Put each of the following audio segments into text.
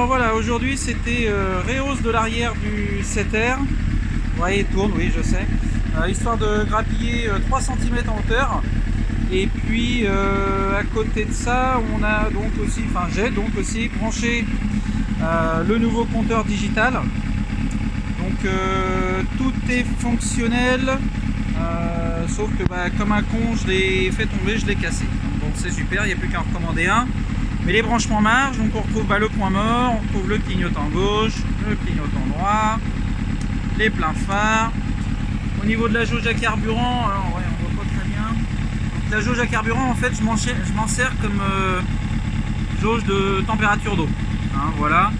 Alors voilà, aujourd'hui c'était réhausse de l'arrière du 7R. Ouais, il tourne, oui, je sais. Histoire de grappiller 3 cm en hauteur. Et puis à côté de ça, on a donc aussi, enfin j'ai donc aussi branché le nouveau compteur digital. Donc tout est fonctionnel, sauf que comme un con, je l'ai fait tomber, je l'ai cassé. Bon, c'est super, il n'y a plus qu'à en recommander un. Mais les branchements marchent, donc on retrouve le point mort, on retrouve le clignotant gauche, le clignotant droit, les pleins phares. Au niveau de la jauge à carburant, alors ouais, on voit pas très bien. Donc, la jauge à carburant, en fait, je m'en sers comme jauge de température d'eau. Hein, voilà.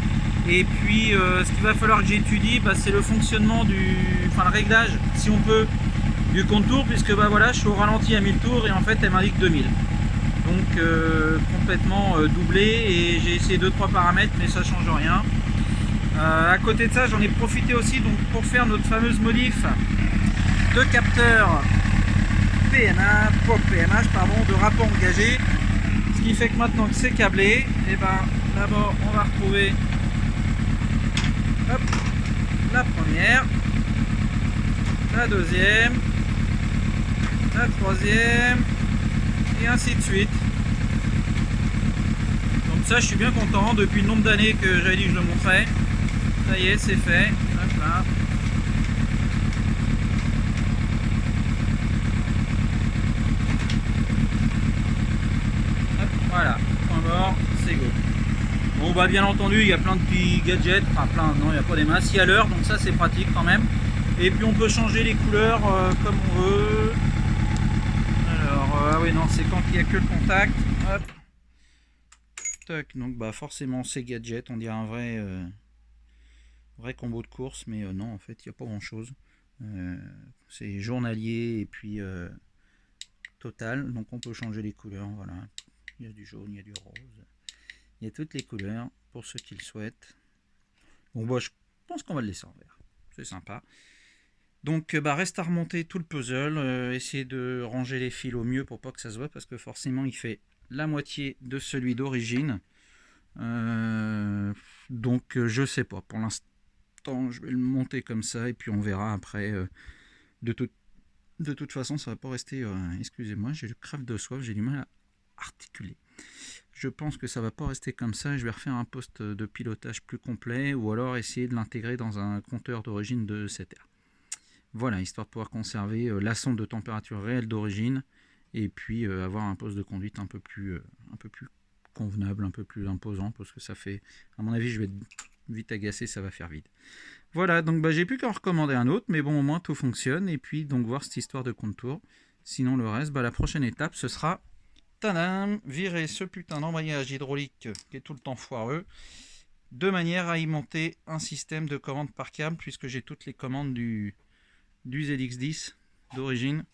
Et puis, ce qu'il va falloir que j'étudie, c'est le fonctionnement le réglage, si on peut, du compte-tour, puisque voilà, je suis au ralenti à 1000 tours et en fait, elle m'indique 2000. Donc complètement doublé, et j'ai essayé 2-3 paramètres mais ça change rien. À côté de ça, j'en ai profité aussi donc pour faire notre fameuse modif de capteur PMH de rapport engagé, ce qui fait que maintenant que c'est câblé, et d'abord on va retrouver la première, la deuxième, la troisième, et ainsi de suite. Donc ça, je suis bien content. Depuis le nombre d'années que j'avais dit que je le montrais, ça y est, c'est fait. Hop là. Hop, voilà, point mort, c'est go. Bon bien entendu, il y a plein de petits gadgets, enfin plein, non, il n'y a pas des masses, il y a l'heure, donc ça c'est pratique quand même. Et puis on peut changer les couleurs comme on veut. Alors, ah oui, non, c'est quand il n'y a que le contact. Hop. Tac, donc forcément c'est gadget, on dirait un vrai combo de course, mais non, en fait il n'y a pas grand chose. C'est journalier et puis total, donc on peut changer les couleurs. Voilà, il y a du jaune, il y a du rose, il y a toutes les couleurs pour ceux qui le souhaitent. Bon, je pense qu'on va le laisser en vert, c'est sympa. Donc reste à remonter tout le puzzle, essayer de ranger les fils au mieux pour pas que ça se voit, parce que forcément il fait la moitié de celui d'origine. Donc je sais pas, pour l'instant je vais le monter comme ça et puis on verra après. De toute façon ça va pas rester, excusez-moi, j'ai le crève de soif, j'ai du mal à articuler. Je pense que ça va pas rester comme ça, je vais refaire un poste de pilotage plus complet, ou alors essayer de l'intégrer dans un compteur d'origine de 7R. Voilà, histoire de pouvoir conserver la sonde de température réelle d'origine, et puis avoir un poste de conduite un peu plus convenable, un peu plus imposant, parce que ça fait, à mon avis, je vais être vite agacé, ça va faire vide. Voilà, donc j'ai plus qu'à en recommander un autre, mais bon, au moins tout fonctionne, et puis donc voir cette histoire de contour. Sinon le reste, la prochaine étape, ce sera, tadam, virer ce putain d'embrayage hydraulique qui est tout le temps foireux, de manière à y monter un système de commande par câble, puisque j'ai toutes les commandes du ZX10 d'origine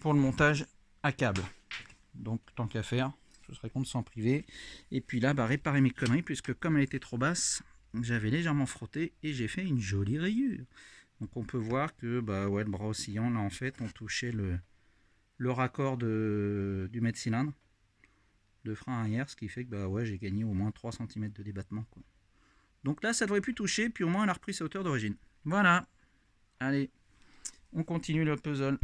pour le montage à câble. Donc tant qu'à faire, je serais con de s'en priver. Et puis là, réparer mes conneries, puisque comme elle était trop basse, j'avais légèrement frotté et j'ai fait une jolie rayure. Donc on peut voir que le bras oscillant, là en fait, on touchait le raccord du mètre-cylindre de frein arrière, ce qui fait que j'ai gagné au moins 3 cm de débattement, quoi. Donc là, ça devrait plus toucher, puis au moins elle a repris sa hauteur d'origine. Voilà. Allez, on continue le puzzle.